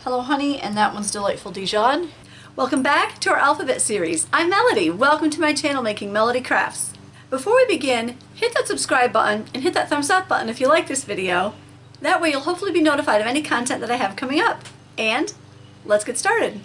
Hello Honey, and that one's Delightful Dijon. Welcome back to our alphabet series. I'm Melody. Welcome to my channel, Making Melody Crafts. Before we begin, hit that subscribe button and hit that thumbs up button if you like this video. That way you'll hopefully be notified of any content that I have coming up. And let's get started.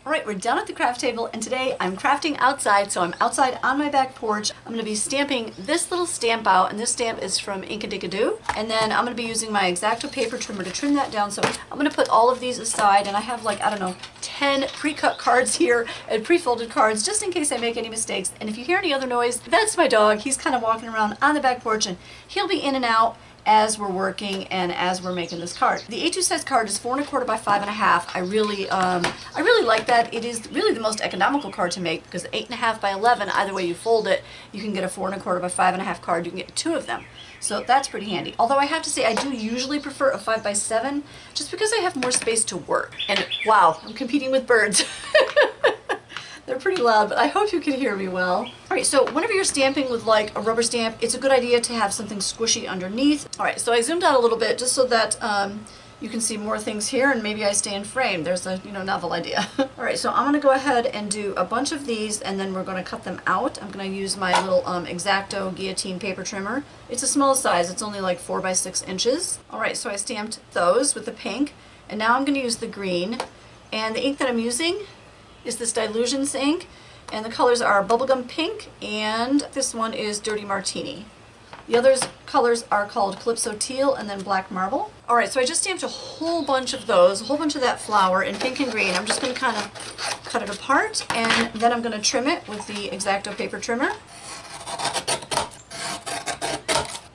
Alright, we're down at the craft table, and today I'm crafting outside, so I'm outside on my back porch. I'm going to be stamping this little stamp out, and this stamp is from Inkadikadoo. And then I'm going to be using my X-Acto paper trimmer to trim that down, so I'm going to put all of these aside, and I have like, I don't know, 10 pre-cut cards here and pre-folded cards just in case I make any mistakes. And if you hear any other noise, that's my dog. He's kind of walking around on the back porch, and he'll be in and out as we're working and as we're making this card. The A2 size card is 4 1/4 by 5 1/2. I really like that. It is really the most economical card to make because 8 1/2 by 11, either way you fold it, you can get a 4 1/4 by 5 1/2 card. You can get 2 of them. So that's pretty handy. Although I have to say I do usually prefer a 5 by 7 just because I have more space to work. And wow, I'm competing with birds. They're pretty loud, but I hope you can hear me well. Alright, so whenever you're stamping with like a rubber stamp, it's a good idea to have something squishy underneath. Alright, so I zoomed out a little bit just so that you can see more things here and maybe I stay in frame. There's a, novel idea. Alright, so I'm going to go ahead and do a bunch of these and then we're going to cut them out. I'm going to use my little X-Acto guillotine paper trimmer. It's a small size, it's only like 4 by 6 inches. Alright, so I stamped those with the pink, and now I'm going to use the green. And the ink that I'm using is this Dilutions ink, and the colors are Bubblegum Pink, and this one is Dirty Martini. The other colors are called Calypso Teal and then Black Marble. Alright, so I just stamped a whole bunch of those, a whole bunch of that flower in pink and green. I'm just going to kind of cut it apart, and then I'm going to trim it with the X-Acto paper trimmer.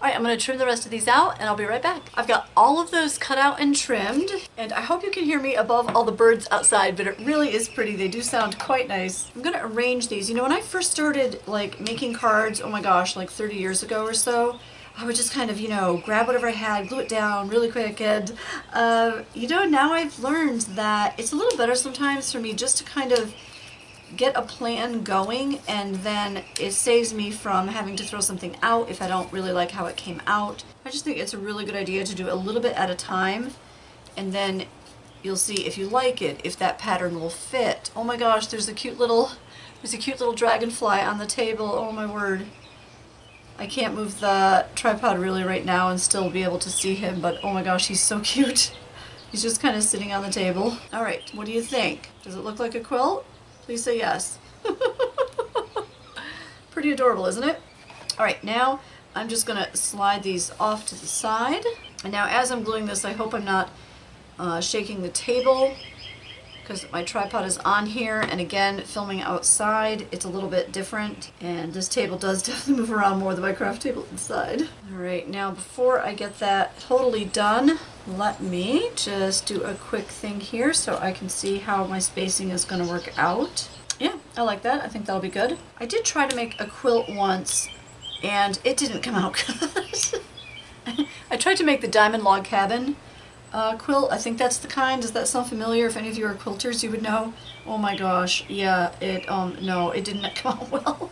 Alright, I'm going to trim the rest of these out and I'll be right back. I've got all of those cut out and trimmed, and I hope you can hear me above all the birds outside, but it really is pretty. They do sound quite nice. I'm going to arrange these. When I first started like making cards, oh my gosh, like 30 years ago or so, I would just kind of, grab whatever I had, glue it down really quick, and now I've learned that it's a little better sometimes for me just to kind of get a plan going, and then it saves me from having to throw something out if I don't really like how it came out. I just think it's a really good idea to do a little bit at a time, and then you'll see if you like it, if that pattern will fit. Oh my gosh, there's a cute little dragonfly on the table. Oh my word. I can't move the tripod really right now and still be able to see him, but oh my gosh, he's so cute. He's just kind of sitting on the table. Alright, what do you think? Does it look like a quilt? Please say yes. Pretty adorable, isn't it? Alright, now I'm just going to slide these off to the side. And now as I'm gluing this, I hope I'm not shaking the table, because my tripod is on here, and again, filming outside, it's a little bit different. And this table does definitely move around more than my craft table inside. Alright, now before I get that totally done, let me just do a quick thing here so I can see how my spacing is going to work out. Yeah, I like that. I think that'll be good. I did try to make a quilt once, and it didn't come out good. I tried to make the Diamond Log Cabin quilt. I think that's the kind. Does that sound familiar? If any of you are quilters, you would know. Oh my gosh, yeah, no, it didn't come out well.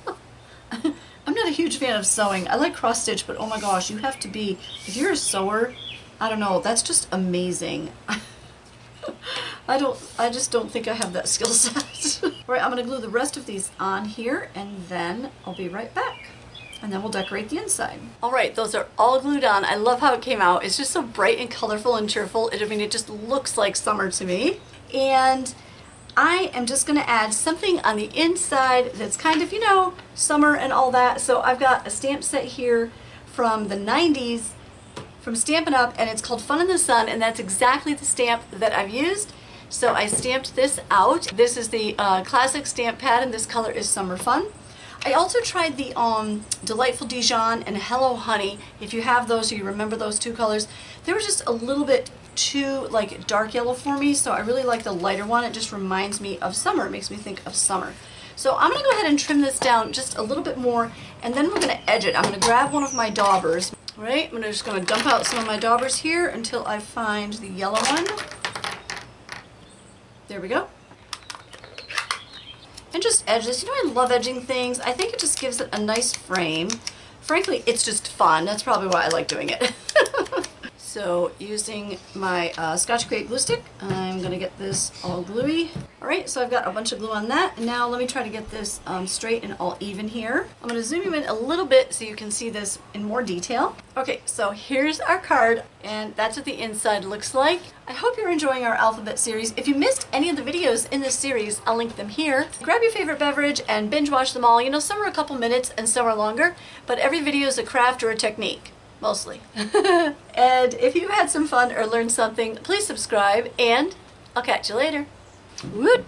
I'm not a huge fan of sewing. I like cross stitch, but oh my gosh, you have to be, if you're a sewer, I don't know, that's just amazing. I just don't think I have that skill set. Alright, I'm going to glue the rest of these on here, and then I'll be right back. And then we'll decorate the inside. Alright, those are all glued on. I love how it came out. It's just so bright and colorful and cheerful. It just looks like summer to me. And I am just going to add something on the inside that's kind of, summer and all that. So I've got a stamp set here from the 90s from Stampin' Up, and it's called Fun in the Sun, and that's exactly the stamp that I've used. So I stamped this out. This is the classic stamp pad, and this color is Summer Fun. I also tried the Delightful Dijon and Hello Honey. If you have those or you remember those two colors, they were just a little bit too like dark yellow for me, so I really like the lighter one. It just reminds me of summer. It makes me think of summer. So I'm going to go ahead and trim this down just a little bit more, and then we're going to edge it. I'm going to grab one of my daubers. Right, I'm just going to dump out some of my daubers here until I find the yellow one. There we go. And just edge this. I love edging things. I think it just gives it a nice frame. Frankly, it's just fun. That's probably why I like doing it. So using my Scotch Crate glue stick, I'm going to get this all gluey. Alright, so I've got a bunch of glue on that. And now let me try to get this straight and all even here. I'm going to zoom you in a little bit so you can see this in more detail. Okay, so here's our card, and that's what the inside looks like. I hope you're enjoying our alphabet series. If you missed any of the videos in this series, I'll link them here. Grab your favorite beverage and binge watch them all. You know, some are a couple minutes and some are longer, but every video is a craft or a technique. Mostly. And if you had some fun or learned something, please subscribe, and I'll catch you later. Woot!